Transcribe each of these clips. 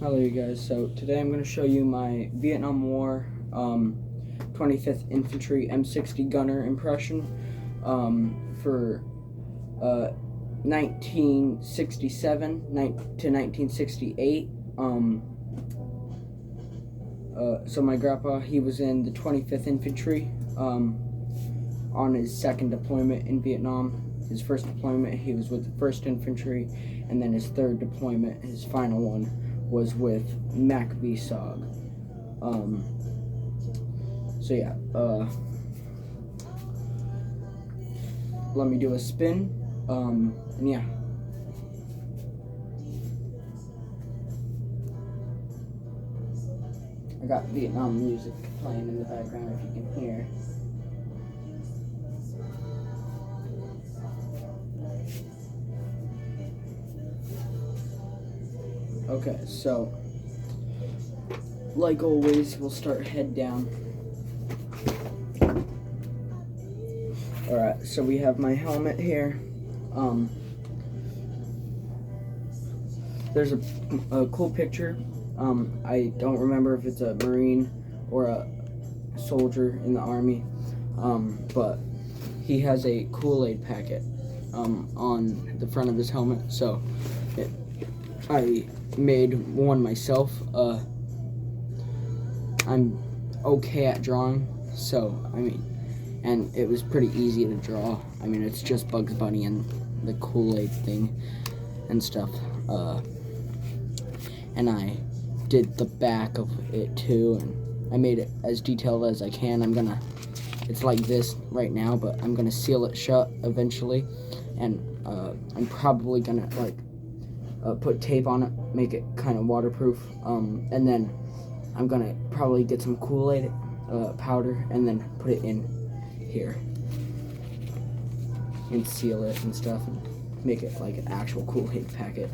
Hello you guys, so today I'm going to show you my Vietnam War 25th Infantry M60 gunner impression for 1967 to 1968. So my grandpa, he was in the 25th Infantry on his second deployment in Vietnam. His first deployment, he was with the 1st Infantry, and then his third deployment, his final one, was with m60. So yeah, let me do a spin, and yeah. I got Vietnam music playing in the background if you can hear. Okay, so like always, we'll start head down. Alright, so we have my helmet here. There's a cool picture. I don't remember if it's a Marine or a soldier in the Army, but he has a Kool-Aid packet on the front of his helmet, so I made one myself. I'm okay at drawing, so and it was pretty easy to draw. I mean, it's just Bugs Bunny and the Kool-Aid thing and stuff. And I did the back of it too, and I made it as detailed as I can. It's like this right now, but I'm gonna seal it shut eventually, and I'm probably gonna put tape on it, make it kind of waterproof, and then I'm gonna probably get some Kool-Aid powder and then put it in here and seal it and stuff and make it like an actual Kool-Aid packet.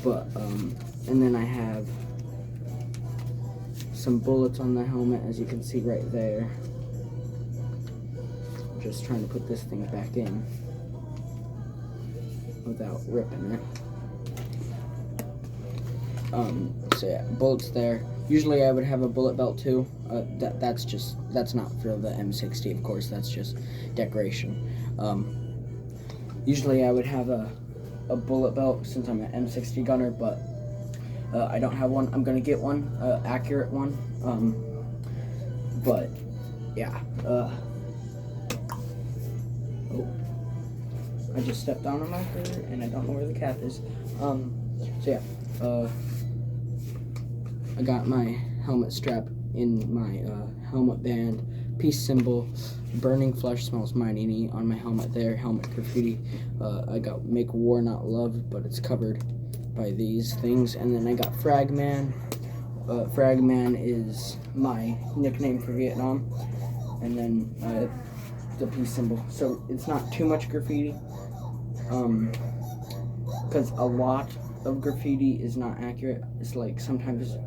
But and then I have some bullets on the helmet, as you can see right there. I'm just trying to put this thing back in without ripping it. So yeah, bullets there. Usually I would have a bullet belt too. That's not for the M60, of course. That's just decoration. Usually I would have a bullet belt since I'm an M60 gunner, but I don't have one. I'm gonna get one, accurate one. But yeah. Oh, I just stepped on a marker and I don't know where the cap is. So yeah. I got my helmet strap in my helmet band, peace symbol, burning flesh smells mighty neat on my helmet there, helmet graffiti. I got make war not love, but it's covered by these things. And then I got Fragman. Fragman is my nickname for Vietnam. And then the peace symbol. So it's not too much graffiti, because a lot of graffiti is not accurate. It's like sometimes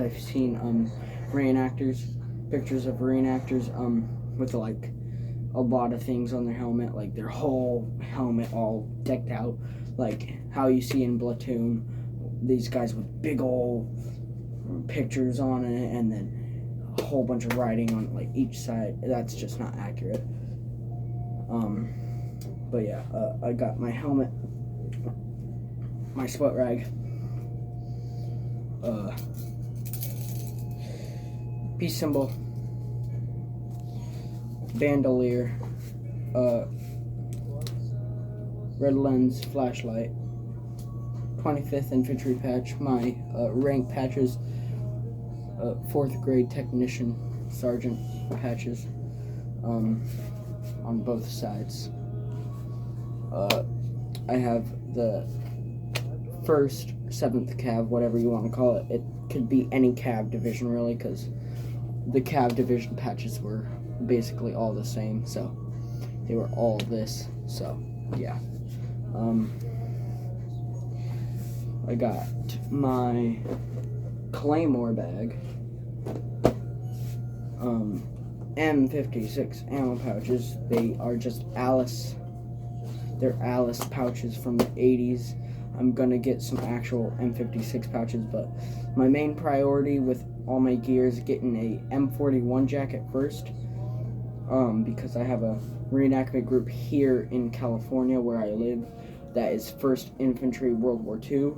I've seen pictures of reenactors with like a lot of things on their helmet, like their whole helmet all decked out, like how you see in Platoon, these guys with big old pictures on it, and then a whole bunch of writing on like each side. That's just not accurate. But yeah, I got my helmet, my sweat rag, peace symbol, bandolier, red lens flashlight, 25th Infantry patch, my rank patches, 4th grade technician sergeant patches on both sides. I have the 1st, 7th Cav, whatever you want to call it. It could be any Cav division really, because the Cav division patches were basically all the same, so they were all this. So yeah, I got my Claymore bag, M56 ammo pouches. They are just Alice They're Alice pouches from the 80s. I'm gonna get some actual M56 pouches, but my main priority with all my gear is getting a M41 jacket first, because I have a reenactment group here in California where I live that is 1st Infantry World War II.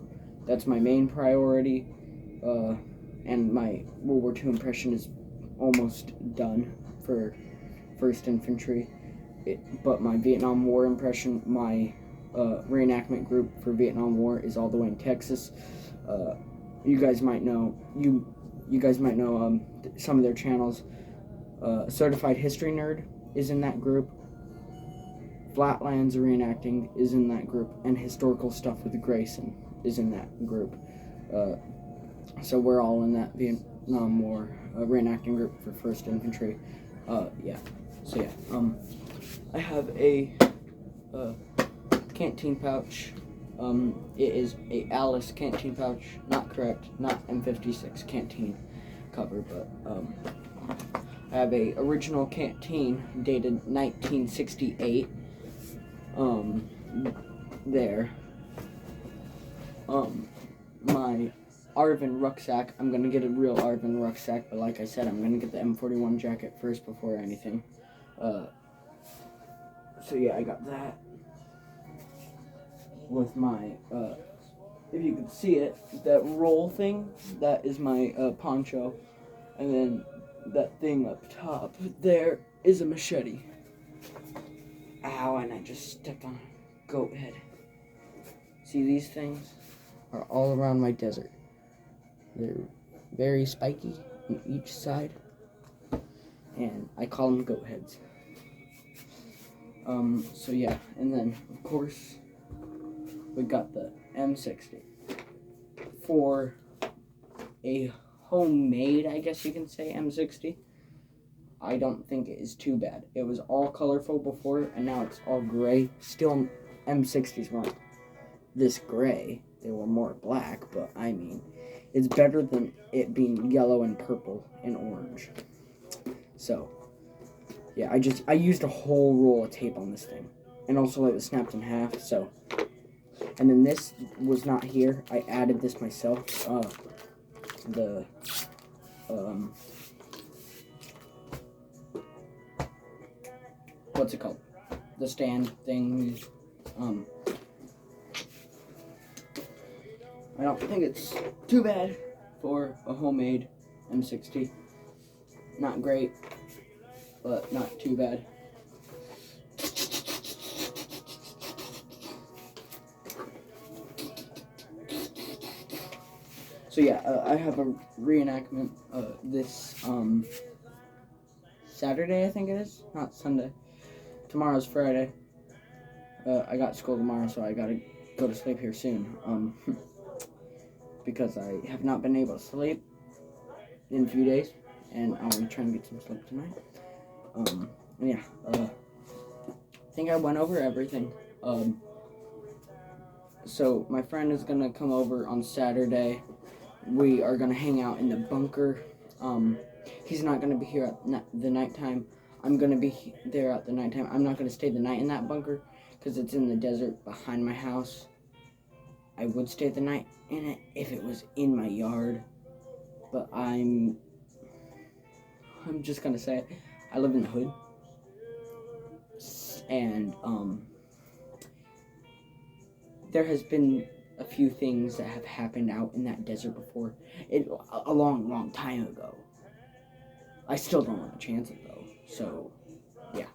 That's my main priority, and my World War II impression is almost done for 1st Infantry. But my Vietnam War impression, my reenactment group for Vietnam War is all the way in Texas. You guys might know some of their channels. Certified History Nerd is in that group. Flatlands Reenacting is in that group, and Historical Stuff with Grayson is in that group. So we're all in that Vietnam War reenacting group for 1st Infantry. Yeah. So yeah. I have a canteen pouch. It is a Alice canteen pouch. Not correct. Not M56 canteen cover, but I have a original canteen dated 1968. There. My Arvin rucksack. I'm gonna get a real Arvin rucksack, but like I said, I'm gonna get the M41 jacket first before anything. So yeah, I got that with my, if you can see it, that roll thing, that is my poncho, and then that thing up top there is a machete. Ow, and I just stepped on a goat head. See, these things are all around my desert. They're very spiky on each side, and I call them goat heads. So yeah, and then, of course, we got the M60 for a homemade, I guess you can say, M60. I don't think it is too bad. It was all colorful before, and now it's all gray. Still, M60s weren't this gray. They were more black, but I mean, it's better than it being yellow and purple and orange. So, yeah, I used a whole roll of tape on this thing. And also it was snapped in half, so. And then this was not here. I added this myself. What's it called? The stand thing. I don't think it's too bad for a homemade M60. Not great, but not too bad. So yeah, I have a reenactment this Saturday, I think it is, not Sunday. Tomorrow's Friday. I got school tomorrow, so I gotta go to sleep here soon. Because I have not been able to sleep in a few days, and I'll be trying to get some sleep tonight. And yeah, I think I went over everything. So my friend is gonna come over on Saturday. We are gonna hang out in the bunker. He's not gonna be here at the nighttime. I'm gonna be there at the nighttime. I'm not gonna stay the night in that bunker because it's in the desert behind my house. I would stay the night in it if it was in my yard, but I'm just gonna say it. I live in the hood, and there has been a few things that have happened out in that desert before. A long time ago. I still don't want to chance it though. So, yeah.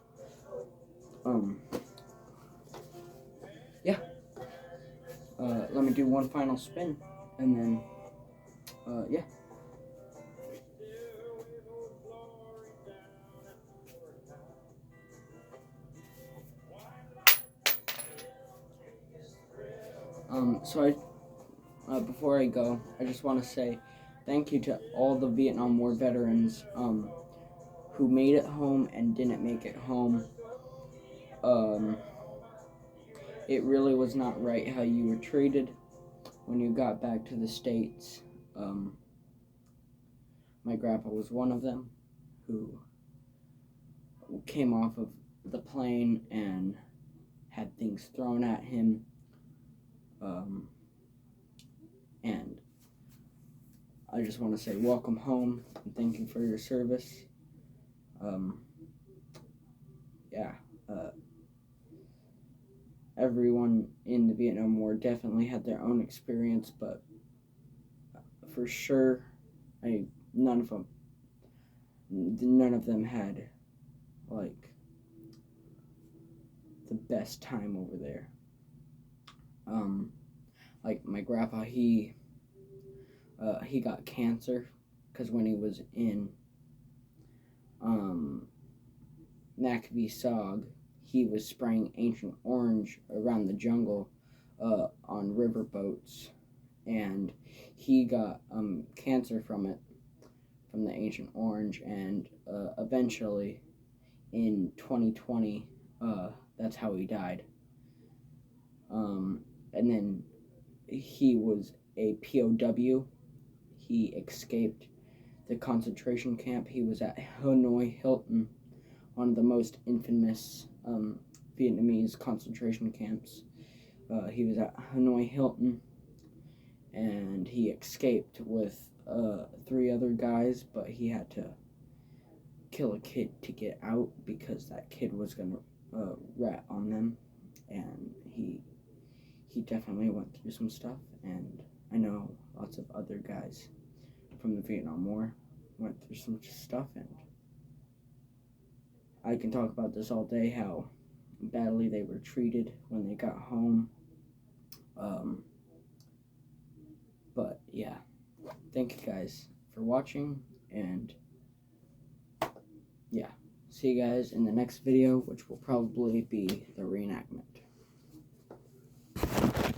Yeah. Let me do one final spin, and then, yeah. So before I go, I just want to say thank you to all the Vietnam War veterans, who made it home and didn't make it home. It really was not right how you were treated when you got back to the States. My grandpa was one of them who came off of the plane and had things thrown at him, and I just want to say welcome home and thank you for your service. Yeah, everyone in the Vietnam War definitely had their own experience, but for sure, none of them had like the best time over there. Like my grandpa, he got cancer because when he was in Sog, he was spraying Ancient Orange around the jungle on river boats, and he got cancer from it, from the Ancient Orange, and eventually in 2020, that's how he died. And then he was a POW. He escaped the concentration camp. He was at Hanoi Hilton, one of the most infamous Vietnamese concentration camps. He was at Hanoi Hilton, and he escaped with 3 other guys, but he had to kill a kid to get out because that kid was gonna rat on them, and he definitely went through some stuff. And I know lots of other guys from the Vietnam War went through some stuff, and I can talk about this all day, how badly they were treated when they got home. But yeah, thank you guys for watching, and yeah, see you guys in the next video, which will probably be the reenactment.